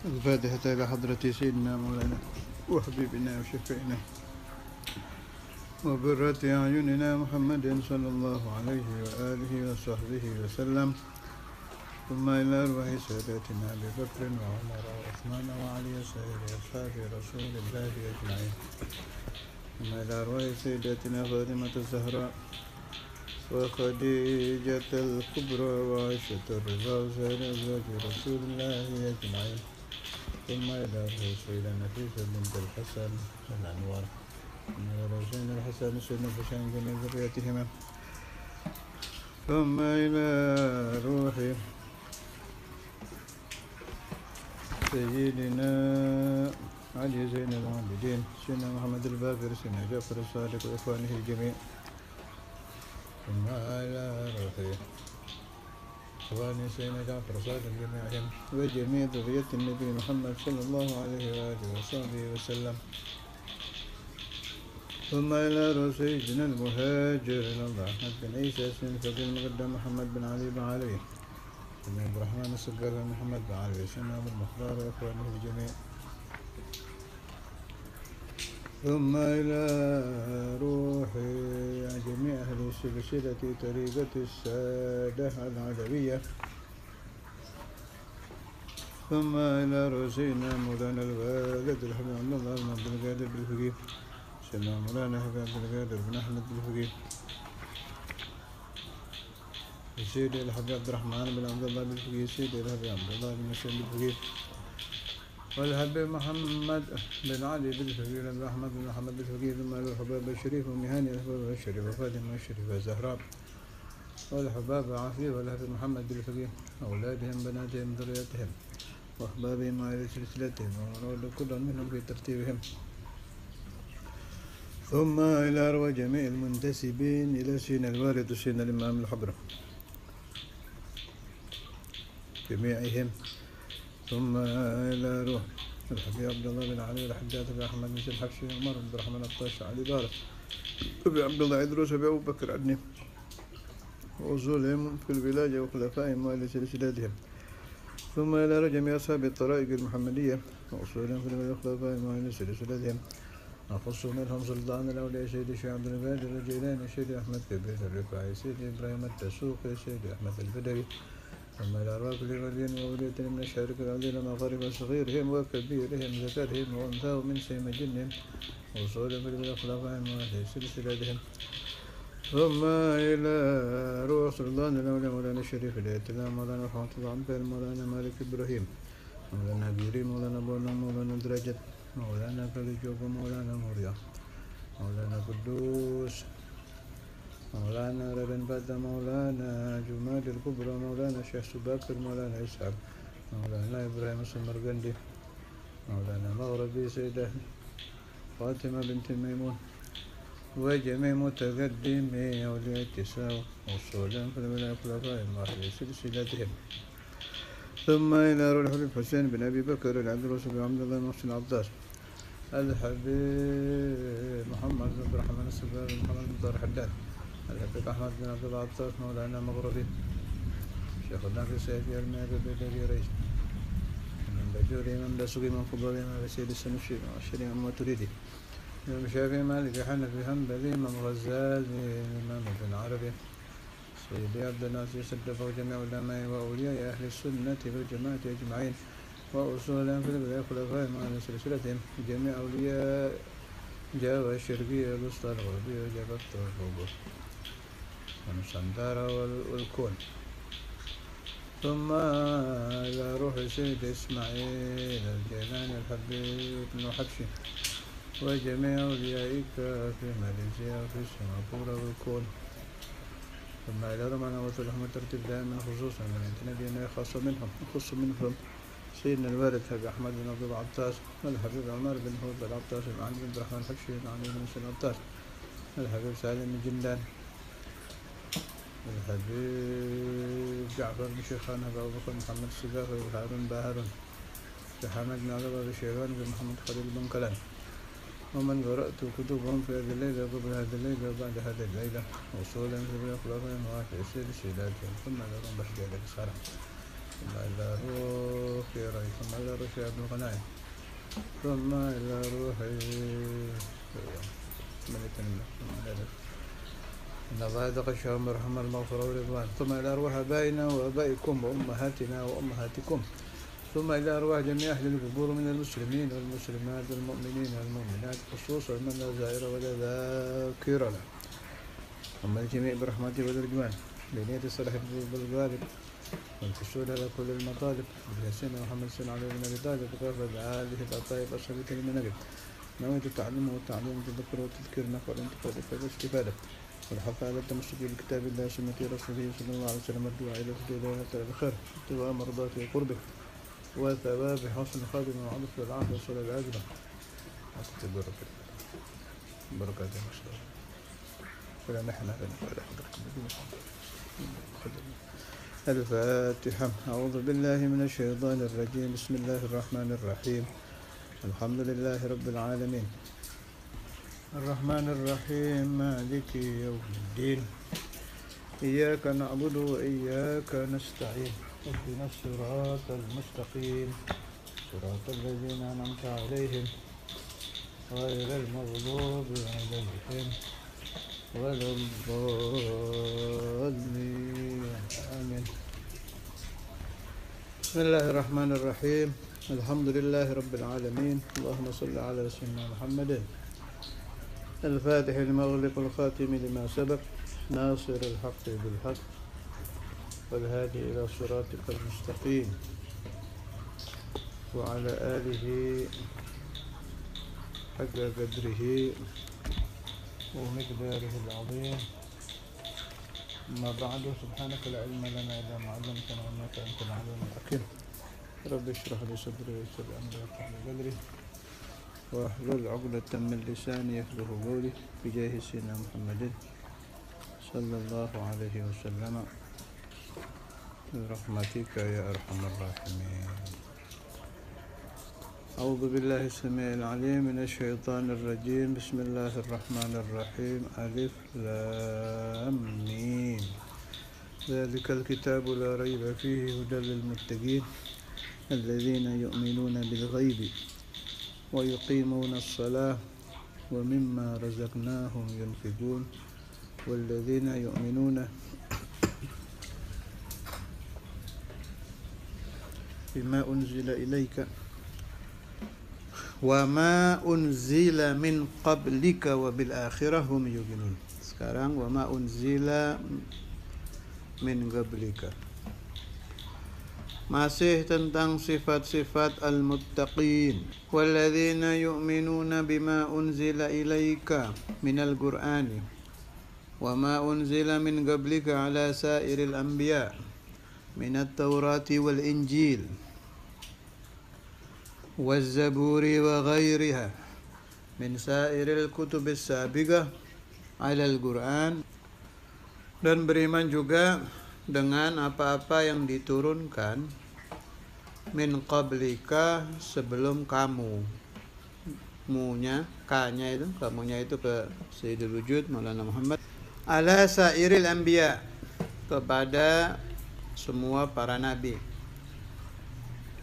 الفاتحة إلى حضرة سيدنا مولانا وحبيبنا وشفيعنا وبرة أعيننا محمد صلى الله عليه وآله وصحبه وسلم، ثم إلى أرواح ساداتنا أبي بكر وعمر وعثمان وعلي سائر أصحاب رسول الله أجمعين، ثم إلى أرواح سيداتنا فاطمة الزهراء وخديجة الكبرى وعائشة الرضا وسائر أزواج رسول الله أجمعين، ثم إلى أرواح سيدنا نفيسة بنت الحسن الأنوار وإلى سيدنا الحسن سيدنا الحسين جميع ذريتهما، ثم إلى روح سيدنا علي زين العابدين سيدنا محمد الباقر سيدنا جعفر الصادق وإخوانه الجميع، ثم إلى روح إخواني سيدنا جعفر الصادق جميعهم وجميع ذرية النبي محمد صلى الله عليه وآله وصحبه وسلم، ثم إلى روح سيدنا المهاجر إلى الله أحمد بن عيسى سيدنا الفقيه المقدم محمد بن علي بن علي سيدنا عبد الرحمن السقاف محمد بن علي سيدنا أبو المختار وإخوانه الجميع، ثم إلى روح جميع أهل سلسلة طريقة السادة العلوية، ثم إلى روح سيدنا مولانا الوالد الحبيب عبد الله بن عبد القادر بالفقيه سيدنا مولانا حبيب عبد القادر بن أحمد بالفقيه، سيدي الحبيب عبد الرحمن بن عبد الله بالفقيه، سيدي الحبيب عبد الله بن مسلم بالفقيه، والحبيب محمد بن علي بالفقيه، والحبيب أحمد بن محمد بالفقيه، ثم الحباب الشريف ومهاني الحباب الشريف وفاطمة الشريف الزهراء، والحباب عفيف والحبيب محمد بالفقيه، أولادهم بناتهم ذريتهم وأحبابهم وعلى سلسلتهم ومن كل منهم في ترتيبهم، ثم إلى أرواح جميع المنتسبين إلى سيدنا الوارث سيدنا الإمام الحبر جميعهم، ثم إلى روح الحبيب عبد الله بن علي الحجاج بن أحمد بن الحبشي عمر بن الرحمن الطاش علي بارك أبي عبد الله عدروس أبي أبو بكر عدني وأصولهم في الولاية وخلفائهم وإلى سلسلتهم، ثم إلى جميع أصحاب الطرائق المحمدية وأصولهم في الولاية وخلفائهم وإلى سلسلتهم، أخص منهم سلطان الأولياء سيدي الشيخ عبد القادر الجيلاني سيدي أحمد كبير الرفاعي سيدي إبراهيم الدسوقي سيدي أحمد البدري، ثم إلى أرواح كل ولي وولية من الشارك العظيم مغارب صغيرهم وكبيرهم ذكرهم وأنثاهم من سيم جنهم وصولهم في خلفائهم وأهل سلسلتهم، ثم إلى روح سلطان الأولياء مولانا الشريف الائتلاف مولانا محمد الله عنبر مولانا مالك إبراهيم مولانا بيري مولانا بونا مولانا درجة مولانا فلجوب مولانا مريا مولانا قدوس مولانا ربن بدر مولانا جمال الكبرى مولانا شيخ سباكر مولانا إسحاق مولانا إبراهيم السمرقندي مولانا مغربي سيدة فاطمة بنت ميمون وجميع متقدمي أولياء التساو وصولا في الولاية خلفاء وأهل سلسلتهم، ثم إلى روح الحسين بن أبي بكر العبدروس بن عبد الله محسن العباس الحبيب محمد بن عبد الرحمن السباع محمد بن طارق حداد الحبيب أحمد بن عبد الله عطاس مولانا مغربي شيخنا في سيدي الماء بدري رئيس من بجوري من دسوقي من فضولي من سيد السنوشي وعشرين أما تريدي من شافعي مالك حنفي حنبلي من غزالي إمام ابن عربي سيدي عبد الناصر صدق جميع العلماء وأولياء أهل السنة والجماعة أجمعين وأصولهم في الولاية خلفاء وعلى سلسلتهم جميع أولياء جاوة الشرقية الوسطى الغربية وجبت والغوبة ونسندارة والكون، ثم إلى روح سيد إسماعيل الجيلاني الحبيب بن حبشي وجميع أوليائك في ماليزيا وفي سنغافورة والكون، ثم إلى رمانا وصلهم الترتيب دائما خصوصا من نبينا خص منهم سيدنا الوارث أبي أحمد بن عبد العطاس والحبيب عمر بن هود العطاس عن بن الرحمن الحبشي عن بن سلم العطاس الحبيب سالم بن جندان الحبيب جعفر بن شيخان أبو بكر محمد السقافي وهارون باهرون محمد بن عبد الله الشيبان بن محمد خليل بن كلام، ومن قرأت كتبهم في هذه الليلة قبل هذه الليلة وبعد هذه الليلة وصولا في الأخلاق وآخر سلسلاتهم ثم لهم بحجة الصلاة ثم إلى روح ري ثم إلى روح عبد الغنائم ثم إلى روح إن الله يدق الشهر برحمة المغفرة والرضوان ثم إلى أرواح آبائنا وآبائكم وأمهاتنا وأمهاتكم ثم إلى أرواح جميع أهل القبور من المسلمين والمسلمات والمؤمنين والمؤمنات خصوصا من لا زائر ولا ذاكر له أما الجميع برحمته والرضوان بنية الصلاح بالغالب والحصول على كل المطالب بسيدنا محمد صلى الله عليه وسلم بقرب آله الأطيب أصحابه المناقب نويت التعلم والتعليم والتذكر والتذكير نحو الانتقال والاستفادة والحث على التمسك بكتاب الله وسنة رسوله صلى الله عليه وسلم الدعاء إلى الهدى والخير الخير ابتغاء مرضاته وقربه وثواب حسن الخاتمة وعطف العافية والصلاة العاجلة أعطت بركة المشروع فلا نحن فلا الفاتحة. أعوذ بالله من الشيطان الرجيم. بسم الله الرحمن الرحيم. الحمد لله رب العالمين الرحمن الرحيم مالك يوم الدين إياك نعبد وإياك نستعين اهدنا الصراط المستقيم صراط الذين أنعمت عليهم غير المغضوب عليهم ولا الضالين آمين. بسم الله الرحمن الرحيم. الحمد لله رب العالمين. اللهم صل على سيدنا محمد الفاتح لما أغلق الخاتم لما سبق ناصر الحق بالحق والهادي إلى صراطك المستقيم وعلى آله حق قدره ومقداره العظيم. أما بعد سبحانك لا علم لنا إلا ما علمتنا إنك أنت العليم الحكيم. رب اشرح لي صدري ويسر لي أمري وافتح لي صدري واحلل عقدة من لساني يفقهوا قولي بجاه سيدنا محمد صلى الله عليه وسلم برحمتك يا أرحم الراحمين. أعوذ بالله السميع العليم من الشيطان الرجيم. بسم الله الرحمن الرحيم. ألف لام ميم. ذلك الكتاب لا ريب فيه هدى للمتقين الذين يؤمنون بالغيب ويقيمون الصلاة ومما رزقناهم ينفقون والذين يؤمنون بما أنزل إليك وما أنزل من قبلك وبالآخرة هم يوقنون. Sekarang وما أنزل من قبلك. Masih tentang sifat-sifat al-muttaqin. Walladzina yu'minuna bima unzila ilaika minal qur'ani wa ma unzila min qablika ala sairil anbiya minat taurati wal injil waz zaburi wa ghairiha min sairil kutubis sabiqah ala al-qur'an, dan beriman juga dengan apa-apa yang diturunkan min qablika sebelum kamu. Munya, kanya itu, kamunya itu ke Sayyidul Wujud Maulana Muhammad. Ala sairil anbiya, kepada semua para nabi.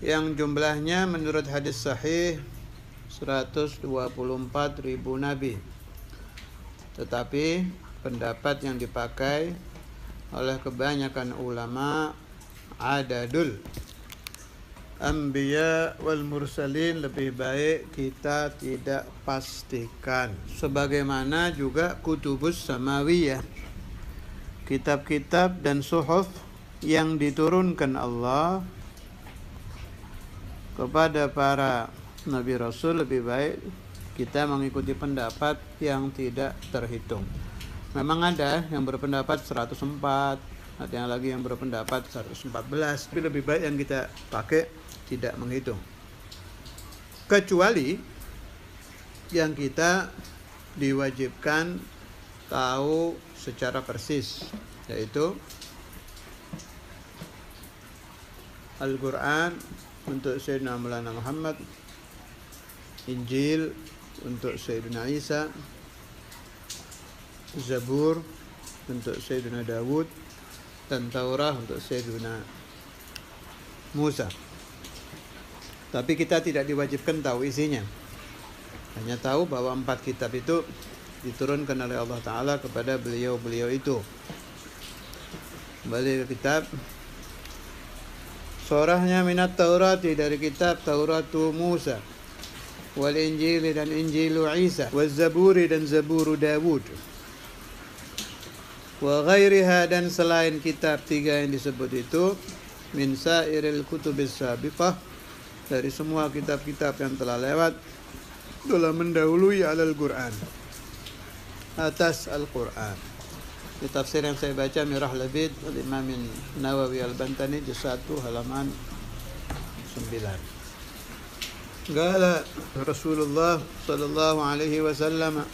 Yang jumlahnya menurut hadis sahih 124.000 nabi. Tetapi pendapat yang dipakai oleh kebanyakan ulama adadul anbiya wal mursalin lebih baik kita tidak pastikan. Sebagaimana juga kutubus samawiyah, kitab-kitab dan suhuf yang diturunkan Allah kepada para nabi rasul, lebih baik kita mengikuti pendapat yang tidak terhitung. Memang ada yang berpendapat 104, ada yang lagi yang berpendapat 114, tapi lebih baik yang kita pakai tidak menghitung. Kecuali yang kita diwajibkan tahu secara persis, yaitu Al-Quran untuk Sayyidina Maulana Muhammad, Injil untuk Sayyidina Isa, Zabur untuk Sayyidina Dawud, dan Taurah untuk Sayyidina Musa. Tapi kita tidak diwajibkan tahu isinya. Hanya tahu bahwa 4 kitab itu diturunkan oleh Allah Ta'ala kepada beliau-beliau itu. Kembali ke kitab. Surahnya minat Taurati, dari kitab Tauratu Musa, wal Injili dan Injilu Isa, wal Zaburi dan Zaburu Dawud, wa ghairiha dan selain kitab 3 yang disebut itu, min sairil kutubis sabiqah, dari semua kitab-kitab yang telah lewat dalam mendahului alal Quran, atas Al-Quran. Di tafsir yang saya baca Mirah Labid Imam Nawawi Al-Bantani juz 1 halaman 9. Qala Rasulullah sallallahu alaihi wasallam,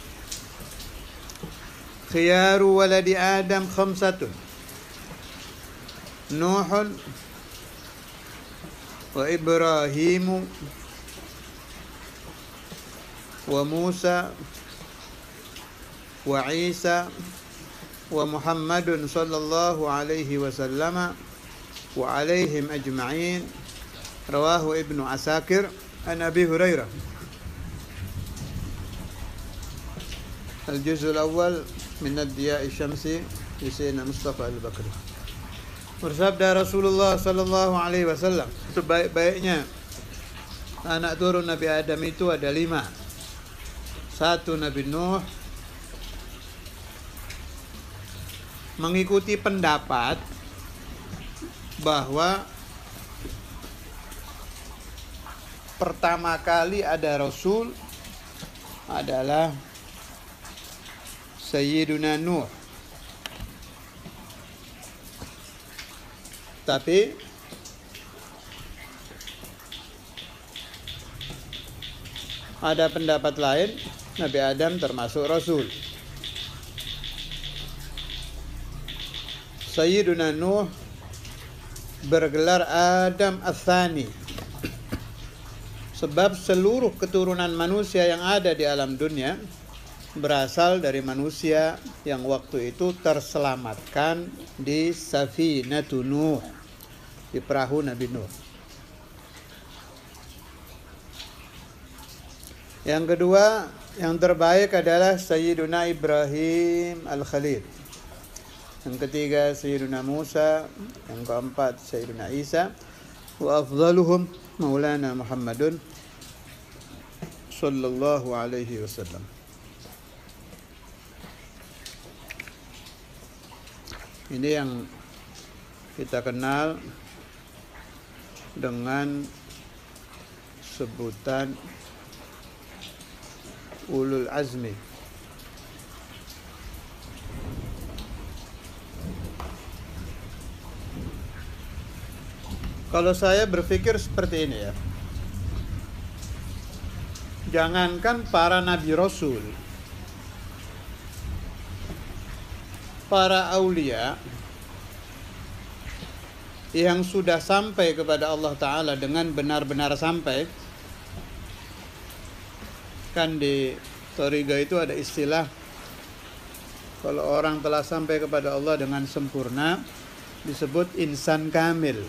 khiyaru waladi Adam 5, Nuh wa Ibrahim wa Musa wa Isa wa Muhammadun sallallahu alaihi wasallam wa alaihim ajma'in. Rawahu Ibnu Asakir an Abi Hurairah. Al-juz'ul awal min ad-diya'i syamsi li Sayyidina Mustafa Al-Bakri. Bersabda Rasulullah sallallahu alaihi wasallam, sebaik-baiknya anak turun Nabi Adam itu ada 5. 1 Nabi Nuh, mengikuti pendapat bahwa pertama kali ada Rasul adalah Sayyiduna Nuh. Tapi ada pendapat lain, Nabi Adam termasuk Rasul. Sayyiduna Nuh bergelar Adam Ats-Tsani, sebab seluruh keturunan manusia yang ada di alam dunia berasal dari manusia yang waktu itu terselamatkan di Safinatun Nuh, di perahu Nabi Nuh. Yang kedua, yang terbaik adalah Sayyiduna Ibrahim Al-Khalil. Yang ketiga Sayyiduna Musa, yang keempat Sayyiduna Isa, wa afdaluhum Maulana Muhammadun sallallahu alaihi wasallam. Ini yang kita kenal dengan sebutan ulul azmi. Kalau saya berpikir seperti ini ya, jangankan para nabi rasul, para aulia yang sudah sampai kepada Allah Ta'ala dengan benar-benar sampai. Kan di Thariqah itu ada istilah, kalau orang telah sampai kepada Allah dengan sempurna disebut insan kamil.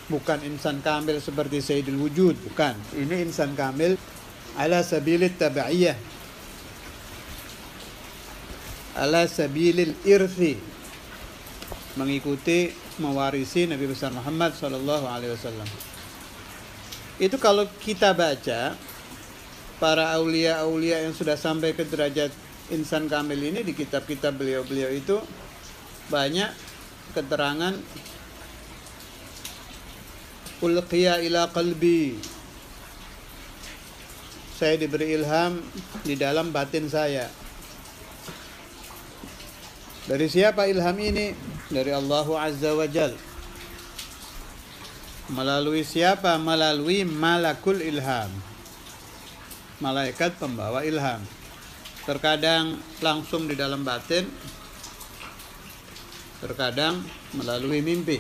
Bukan insan kamil seperti Sayyidul Wujud, bukan. Ini insan kamil ala sabilit tabi'iyah, ala sabilil irthi, mengikuti, mewarisi Nabi besar Muhammad sallallahu alaihi wasallam. Itu kalau kita baca para aulia-aulia yang sudah sampai ke derajat insan kamil ini di kitab-kitab beliau-beliau itu banyak keterangan ulqiya ila qalbi, saya diberi ilham di dalam batin saya. Dari siapa ilham ini? Dari Allah Azza wa Jal. Melalui siapa? Melalui malakul ilham, malaikat pembawa ilham. Terkadang langsung di dalam batin, terkadang melalui mimpi.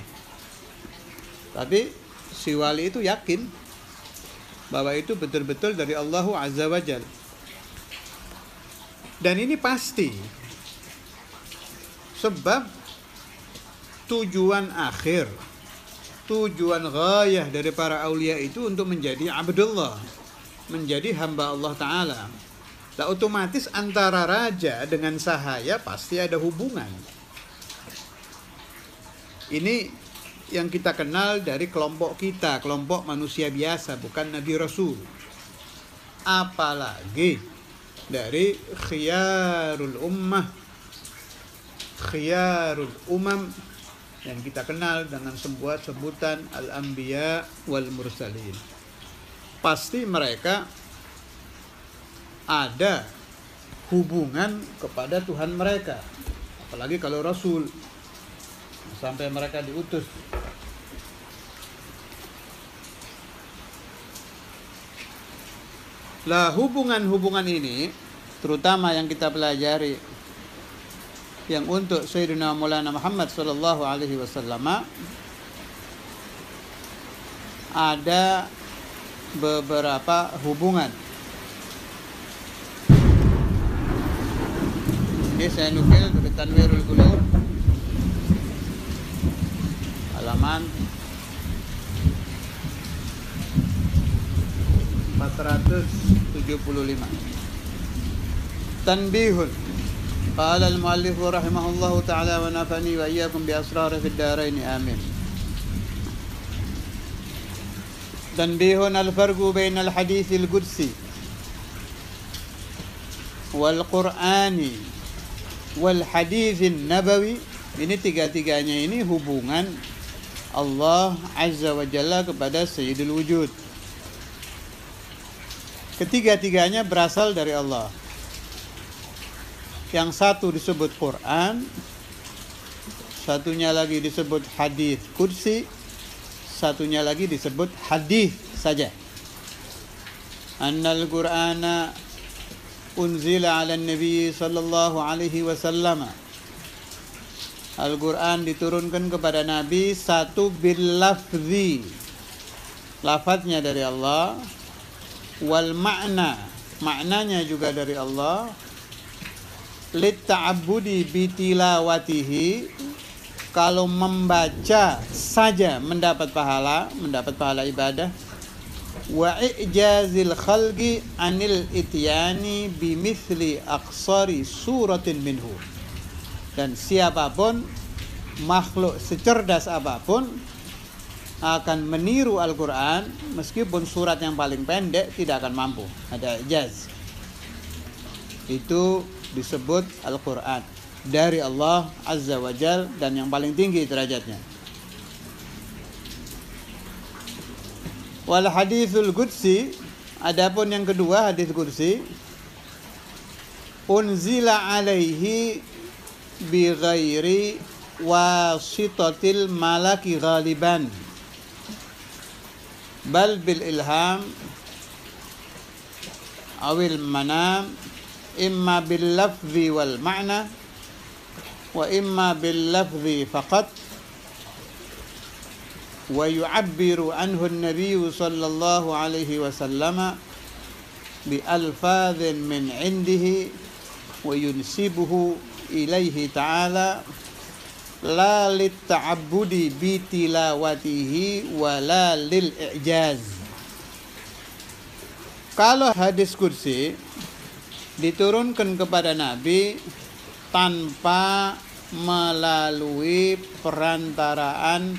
Tapi si wali itu yakin bahwa itu betul-betul dari Allah Azza wa Jal. Dan ini pasti, sebab tujuan akhir, tujuan ghayah dari para aulia itu untuk menjadi abdullah, menjadi hamba Allah Ta'ala. Nah, otomatis antara raja dengan sahaya pasti ada hubungan. Ini yang kita kenal dari kelompok kita, kelompok manusia biasa, bukan Nabi Rasul. Apalagi dari khiyarul ummah, khiyarul umam, yang kita kenal dengan sebuah sebutan al-anbiya wal mursalin. Pasti mereka ada hubungan kepada Tuhan mereka, apalagi kalau Rasul, sampai mereka diutus. Lah, hubungan-hubungan ini terutama yang kita pelajari yang untuk Sayyidina Maulana Muhammad sallallahu alaihi wasallam, ada beberapa hubungan. Ini saya nukil dari Tanwirul Qulub halaman 475. Tanbihun. Qala al-muallif rahimahullahu ta'ala wa nafani wa iyyakum bi asrari fid darain amin. Tanbihun al-farqu baina al-hadits al-qudsi wal qur'ani wal hadits an-nabawi. Ini tiga-tiganya ini hubungan Allah Azza wa Jalla kepada Sayyidul Wujud. Ketiga-tiganya berasal dari Allah. Yang satu disebut Quran, satunya lagi disebut hadis qudsi, satunya lagi disebut hadis saja. Annal Qur'ana unzila 'ala Nabi sallallahu alaihi wasallam. Al-Quran diturunkan kepada Nabi satu bil lafzi, lafadznya dari Allah, wal makna, maknanya juga dari Allah, lit ta'abbudi bitilawatihi, kalau membaca saja mendapat pahala ibadah, wa i'jazil khalqi anil ityani bimithli aqsari suratin minhu, dan siapapun makhluk secerdas apapun akan meniru Al-Quran meskipun surat yang paling pendek tidak akan mampu. Ada ijaz. Itu disebut Al-Quran dari Allah Azza wa Jal, dan yang paling tinggi derajatnya. Wal hadithul qudsi, adapun yang kedua hadis qudsi, unzila alaihi bi ghairi wasitatil malaki ghaliban bal bil ilham awil manam, imma bil lafzi wal ma'na wa imma bil lafzi faqat, wa yu'abbiru anhu an-nabiy sallallahu alaihi wasallam bi alfadhin min indihi wa yunsibuhu ilaihi ta'ala la lit ta'abbudi bi tilawatihi wa la lil i'jaz. Kalau hadis qudsi diturunkan kepada Nabi tanpa melalui perantaraan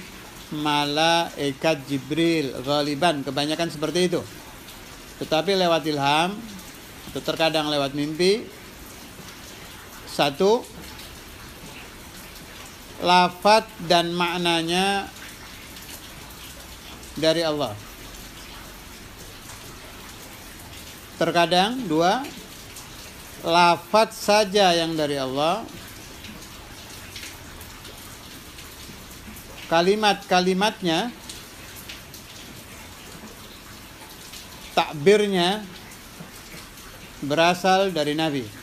malaikat Jibril, ghaliban, kebanyakan seperti itu, tetapi lewat ilham atau terkadang lewat mimpi. Satu, lafaz dan maknanya dari Allah. Terkadang dua, lafaz saja yang dari Allah, kalimat-kalimatnya, takbirnya berasal dari Nabi.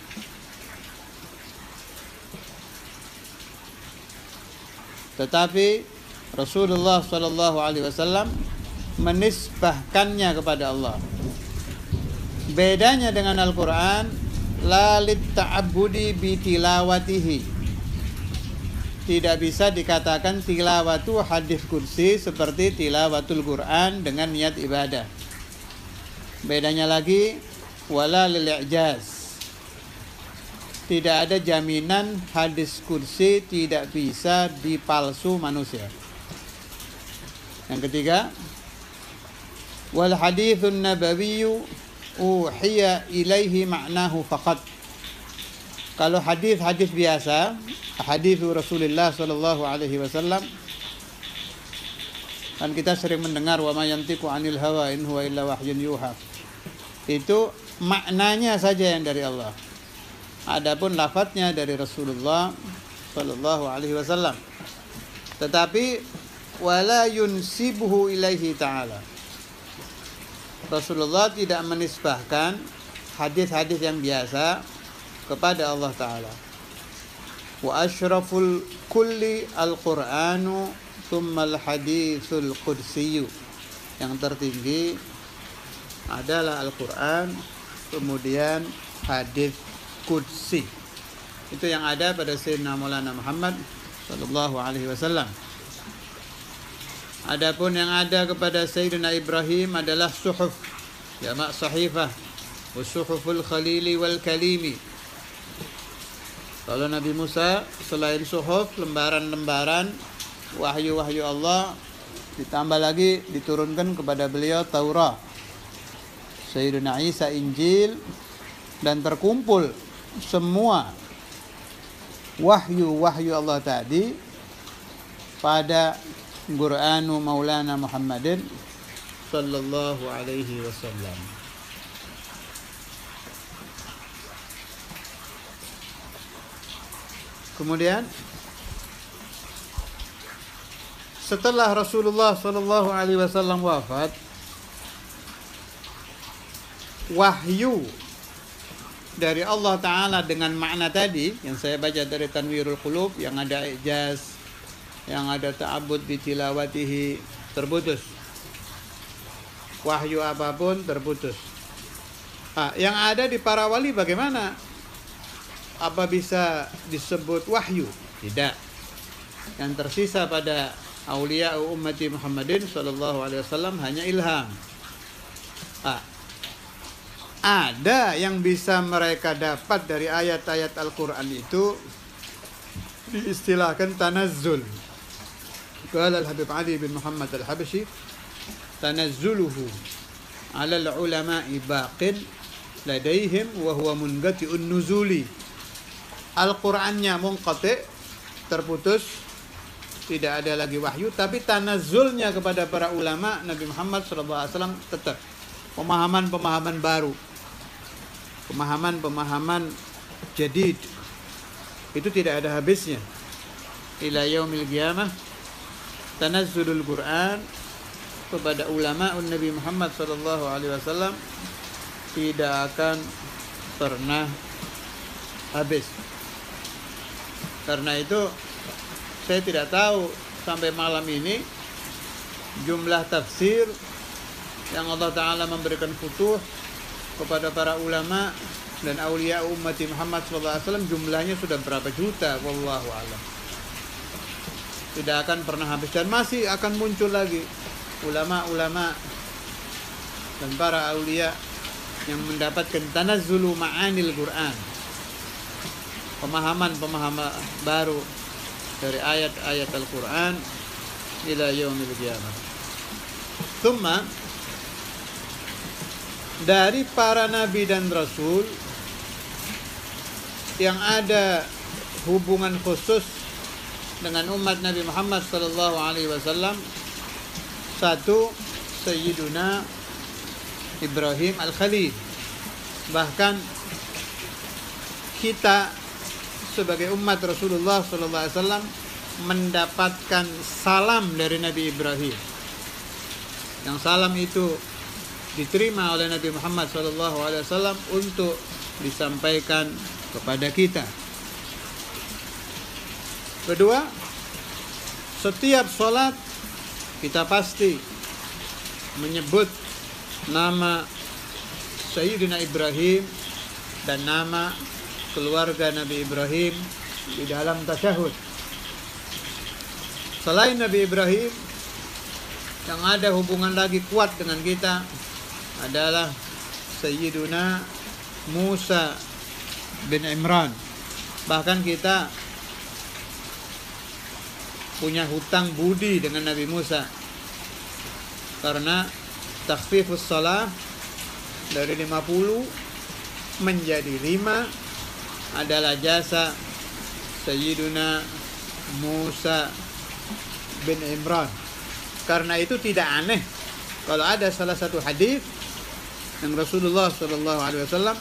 Tetapi Rasulullah sallallahu alaihi wasallam menisbahkannya kepada Allah. Bedanya dengan Al-Quran, la lit ta'abbudi bi tilawatihi, tidak bisa dikatakan tilawatu hadis kursi seperti tilawatul Quran dengan niat ibadah. Bedanya lagi, wala lil i'jaz. Tidak ada jaminan hadis kursi tidak bisa dipalsu manusia. Yang ketiga, wal hadithun nabawiyyu uhiya ilaihi ma'nahu faqat. Kalau hadis-hadis biasa, hadis Rasulullah sallallahu alaihi wasallam, kan kita sering mendengar wa ma yantiqu 'anil hawa in huwa illa wahyun yuha. Itu maknanya saja yang dari Allah. Adapun lafadznya dari Rasulullah sallallahu alaihi wasallam. Tetapi wala yunsibuhu ilaihi ta'ala. Rasulullah tidak menisbahkan hadis-hadis yang biasa kepada Allah Ta'ala. Wa asyraful kulli al-Qur'anu thumma al-hadithul qudsiyu. Yang tertinggi adalah Al-Quran, kemudian hadis qudsi. Itu yang ada pada Sayyidina Maulana Muhammad sallallahu alaihi wasallam. Adapun yang ada kepada Sayyidina Ibrahim adalah suhuf, jamak sahifah, wa suhuful khalili wal kalimi. Kalau Nabi Musa selain suhuf, lembaran-lembaran wahyu-wahyu Allah, ditambah lagi diturunkan kepada beliau Taurat, Sayyidina Isa Injil, dan terkumpul semua wahyu-wahyu Allah tadi pada Qur'anu Maulana Muhammadin sallallahu alaihi wasallam. Kemudian setelah Rasulullah sallallahu alaihi wasallam wafat, wahyu dari Allah Ta'ala dengan makna tadi yang saya baca dari Tanwirul Qulub, yang ada ijaz, yang ada ta'abbud bi tilawatihi, terputus. Wahyu apapun terputus. Yang ada di para wali bagaimana? Apa bisa disebut wahyu? Tidak. Yang tersisa pada aulia ummati Muhammadin sallallahu alaihi wasallam hanya ilham. Ada yang bisa mereka dapat dari ayat-ayat Al-Quran itu diistilahkan tanazzul. Qala Al-Habib Ali bin Muhammad Al-Habsyi, tanazzuluhu 'ala al-ulama'i baqin ladaihim wa huwa munqati'un nuzuli. Al-Qur'annya munqati', terputus, tidak ada lagi wahyu, tapi tanazzulnya kepada para ulama Nabi Muhammad SAW tetap. Pemahaman-pemahaman baru, pemahaman-pemahaman jadid, itu tidak ada habisnya. Ila yaumil qiyamah tanazzulul Qur'an kepada ulama Nabi Muhammad SAW tidak akan pernah habis. Karena itu saya tidak tahu sampai malam ini jumlah tafsir yang Allah Ta'ala memberikan futuh kepada para ulama dan aulia ummati Muhammad SAW, jumlahnya sudah berapa juta, wallahu a'lam. Tidak akan pernah habis dan masih akan muncul lagi ulama-ulama dan para aulia yang mendapatkan tanazzulu ma'anil Quran, pemahaman-pemahaman baru dari ayat-ayat Al-Quran ila yaumil qiyamah. Tsumma, dari para nabi dan rasul yang ada hubungan khusus dengan umat Nabi Muhammad sallallahu alaihi wasallam, satu, Sayyiduna Ibrahim Al-Khalil. Bahkan kita sebagai umat Rasulullah sallallahu alaihi wasallam mendapatkan salam dari Nabi Ibrahim. Yang salam itu diterima oleh Nabi Muhammad SAW untuk disampaikan kepada kita. Kedua, setiap sholat kita pasti menyebut nama Sayyidina Ibrahim dan nama keluarga Nabi Ibrahim di dalam tasyahud. Selain Nabi Ibrahim, yang ada hubungan lagi kuat dengan kita adalah Sayyiduna Musa bin Imran. Bahkan kita punya hutang budi dengan Nabi Musa, karena takhfifus shalah dari 50 menjadi 5 adalah jasa Sayyiduna Musa bin Imran. Karena itu tidak aneh kalau ada salah satu hadis yang Rasulullah SAW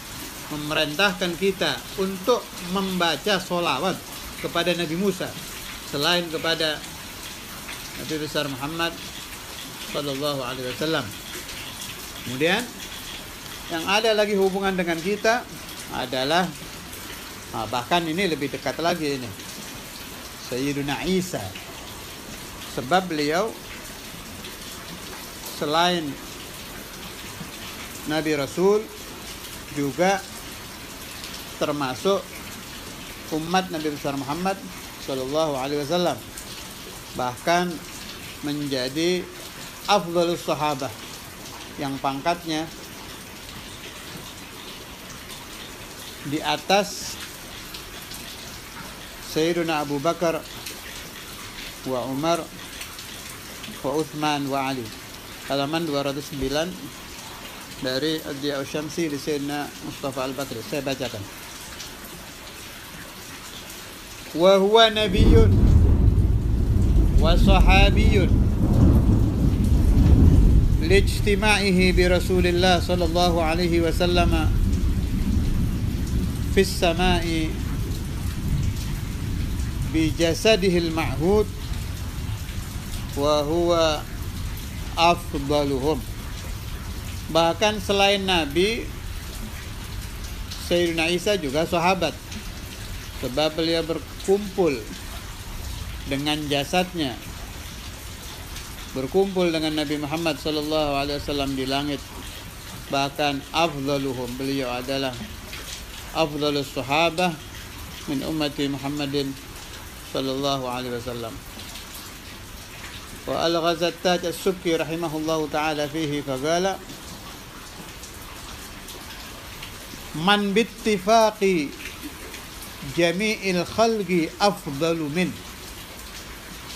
memerintahkan kita untuk membaca sholawat kepada Nabi Musa selain kepada Nabi besar Muhammad SAW. Kemudian yang ada lagi hubungan dengan kita adalah bahkan ini lebih dekat lagi ini, Sayyiduna Isa. Sebab beliau selain Nabi Rasul juga termasuk umat Nabi besar Muhammad sallallahu alaihi wasallam, bahkan menjadi afdhalus sahabah yang pangkatnya di atas Sayyiduna Abu Bakar wa Umar wa Uthman wa Ali. Halaman 209 dari Ad-Diya'us Syamsi di Sayyidina Mustafa Al-Bakri. Saya bacakan. Wa huwa nabiyyun wa sahabiyyun lijtima'ihi bi Rasulillah sallallahu alaihi wasallam fi as-sama'i bi jasadihi al-ma'hud wa huwa afdaluhum. Bahkan selain Nabi, Sayyidina Isa juga sahabat, sebab beliau berkumpul dengan jasadnya, berkumpul dengan Nabi Muhammad SAW di langit. Bahkan afdaluhum, beliau adalah afdalus sahabah min ummati Muhammadin sallallahu alaihi wasallam. Wa al-Ghazattaj as-Subki rahimahullahu ta'ala fihi faqala man bittifaqi jami'il khalqi afdalu min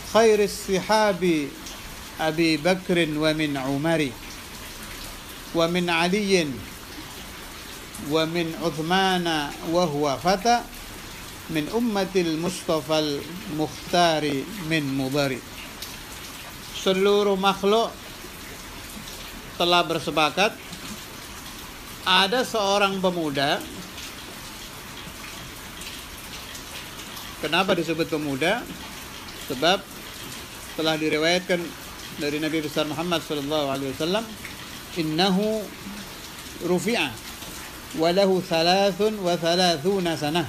khairis sihabi Abi Bakrin wa min Umari wa min Aliyin wa min Uthmana wa huwa fata min ummatil Mustafal Mukhtari min Mudari. Seluruh makhluk telah bersepakat ada seorang pemuda. Kenapa disebut pemuda? Sebab telah diriwayatkan dari Nabi besar Muhammad SAW, innahu rufi'a walahu 33 sanah.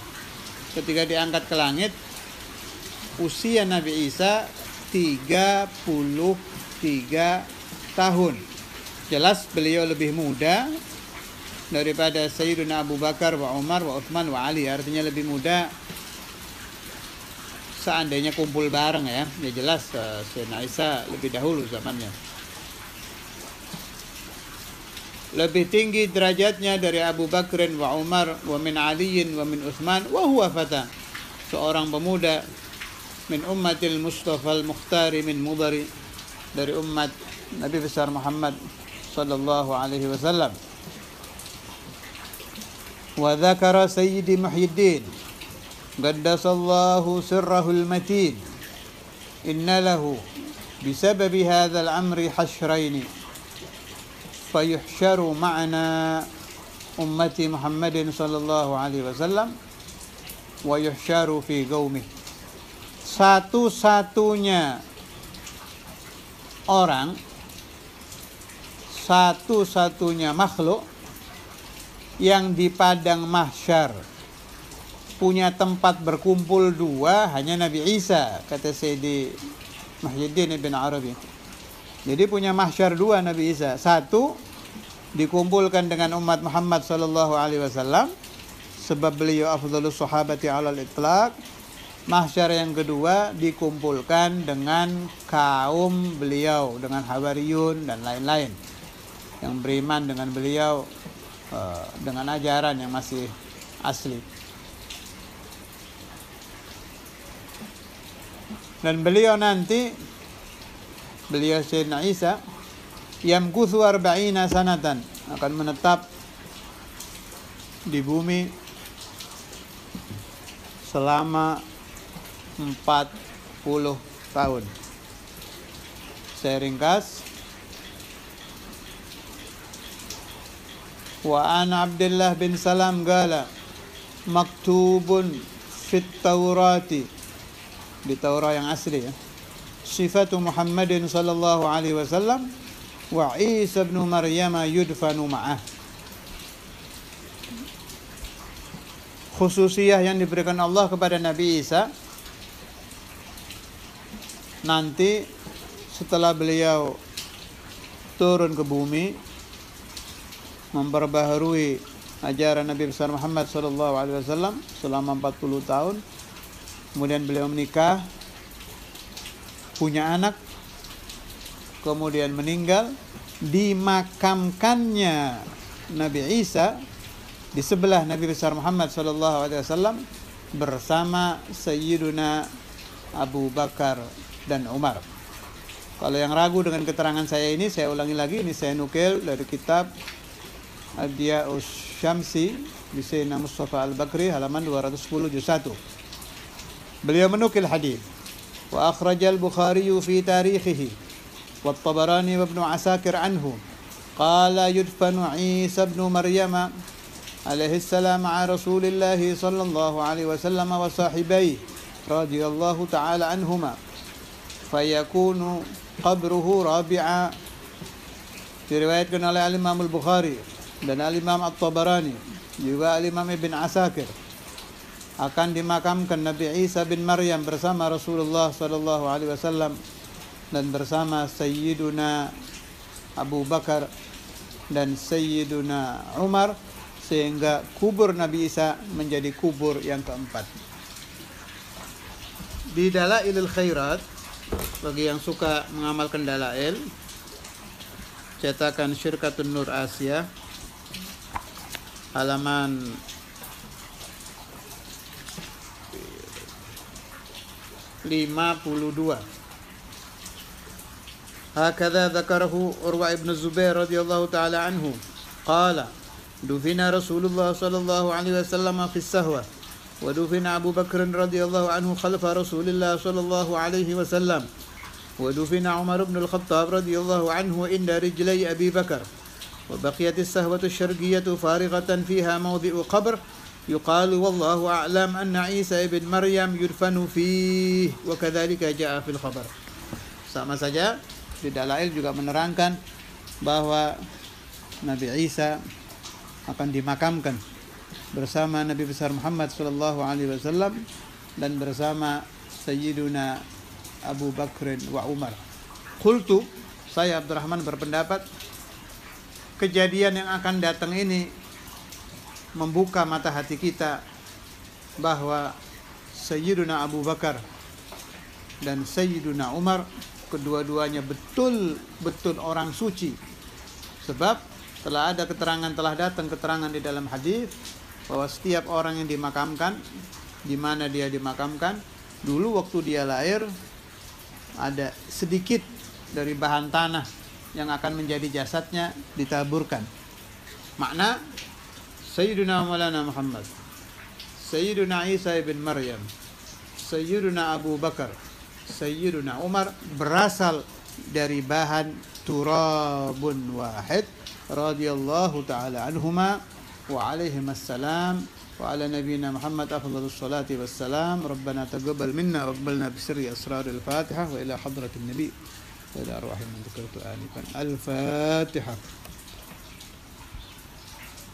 Ketika diangkat ke langit, usia Nabi Isa 33 tahun. Jelas beliau lebih muda daripada Sayyidina Abu Bakar wa Umar wa Uthman wa Ali. Artinya lebih muda seandainya kumpul bareng ya. Ya jelas Sayyidina Isa lebih dahulu zamannya. Lebih tinggi derajatnya dari Abu Bakrin wa Umar wa min Aliyin wa min Uthman wa huwa fata, seorang pemuda min ummatil Mustafa al-Mukhtari min Mudari, dari umat Nabi besar Muhammad sallallahu alaihi wasallam. Wa dzakara Sayyidi Muhyiddin qaddasallahu sirrahul matin inna lahu bisababi hadzal amri hashraini fayuhsyaru ma'ana ummati Muhammadin sallallahu alaihi wasallam wa yuhsyaru fi qaumih. Satu-satunya orang, satu-satunya makhluk yang di padang mahsyar punya tempat berkumpul dua hanya Nabi Isa, kata Sayyidi Muhyiddin Ibn Arabi. Jadi punya mahsyar dua Nabi Isa. Satu dikumpulkan dengan umat Muhammad sallallahu alaihi wasallam sebab beliau afdhalus sahabati alal itlaq. Mahsyar yang kedua dikumpulkan dengan kaum beliau, dengan Hawariyun dan lain-lain yang beriman dengan beliau dengan ajaran yang masih asli. Dan beliau nanti, beliau Sayyidina Isa, yamkuthu 40 sanatan, akan menetap di bumi selama 40 tahun. Saya ringkas. Wa an Abdullah bin Salam qala maktubun fit Taurati, di Taurat yang asli ya, sifatu Muhammadin sallallahu alaihi wasallam wa Isa ibn Maryam yudfanu ma'ah. Khususiyah yang diberikan Allah kepada Nabi Isa nanti setelah beliau turun ke bumi memperbaharui ajaran Nabi besar Muhammad sallallahu alaihi wasallam selama 40 tahun. Kemudian beliau menikah, punya anak, kemudian meninggal. Dimakamkannya Nabi Isa di sebelah Nabi besar Muhammad sallallahu alaihi wasallam bersama Sayyiduna Abu Bakar dan Umar. Kalau yang ragu dengan keterangan saya ini, saya ulangi lagi, ini saya nukil dari kitab Adiya'us Syamsi di Sayyidina Mustafa Al-Bakri halaman 210 juz 1. Beliau menukil hadis. Wa akhrajal Bukhari fi tarikhihi wa Tabarani wa Ibnu Asakir anhu qala yudfanu Isa ibn Maryam alaihi salam ma'a Rasulillah sallallahu alaihi wasallam wa sahibai radhiyallahu ta'ala anhuma fayakunu qabruhu rabi'a. Diriwayatkan oleh Al-Imam Al-Bukhari dan Al-Imam At-Tabarani, juga Al-Imam Ibn Asakir, akan dimakamkan Nabi Isa bin Maryam bersama Rasulullah sallallahu alaihi wasallam dan bersama Sayyiduna Abu Bakar dan Sayyiduna Umar, sehingga kubur Nabi Isa menjadi kubur yang keempat. Di Dalailul Khairat, bagi yang suka mengamalkan dalail, cetakan Syirkatun Nur Asia, halaman 52. Hakadha dzakarahu Urwa ibn Zubair radhiyallahu ta'ala anhu qala dufina Rasulullah sallallahu alaihi wasallam fi as-sahwa wa dufina Abu Bakr radhiyallahu anhu khalfa Rasulillah sallallahu alaihi wasallam wa dufina Umar ibn al-Khattab radhiyallahu anhu inda rijlai Abi Bakr wa baqiyat as-sahwatu asy-syarqiyyatu farighatan fiha mawdi'u qabr yuqalu wallahu a'lam anna Isa ibn Maryam yudfanu fihi wa kadzalika jaa fil khabar. Sama saja di dalail juga menerangkan bahwa Nabi Isa akan dimakamkan bersama Nabi besar Muhammad sallallahu alaihi wasallam dan bersama Sayyiduna Abu Bakr wa Umar. Qultu, saya Abdurrahman berpendapat kejadian yang akan datang ini membuka mata hati kita bahwa Sayyiduna Abu Bakar dan Sayyiduna Umar kedua-duanya betul-betul orang suci. Sebab telah ada keterangan, telah datang keterangan di dalam hadis bahwa setiap orang yang dimakamkan, di mana dia dimakamkan, dulu waktu dia lahir ada sedikit dari bahan tanah yang akan menjadi jasadnya ditaburkan. Makna Sayyiduna Maulana Muhammad, Sayyiduna Isa ibn Maryam, Sayyiduna Abu Bakar, Sayyiduna Umar berasal dari bahan turabun wahid radhiyallahu ta'ala anhuma wa alaihim assalam wa ala nabiyyina Muhammad afdhalus salati wassalam. Rabbana taqabbal minna wa aqbalna bi sirri asraril Fatihah wa ila hadratin nabi wa ila arwahil man dzikartu anifan. Al-Fatihah.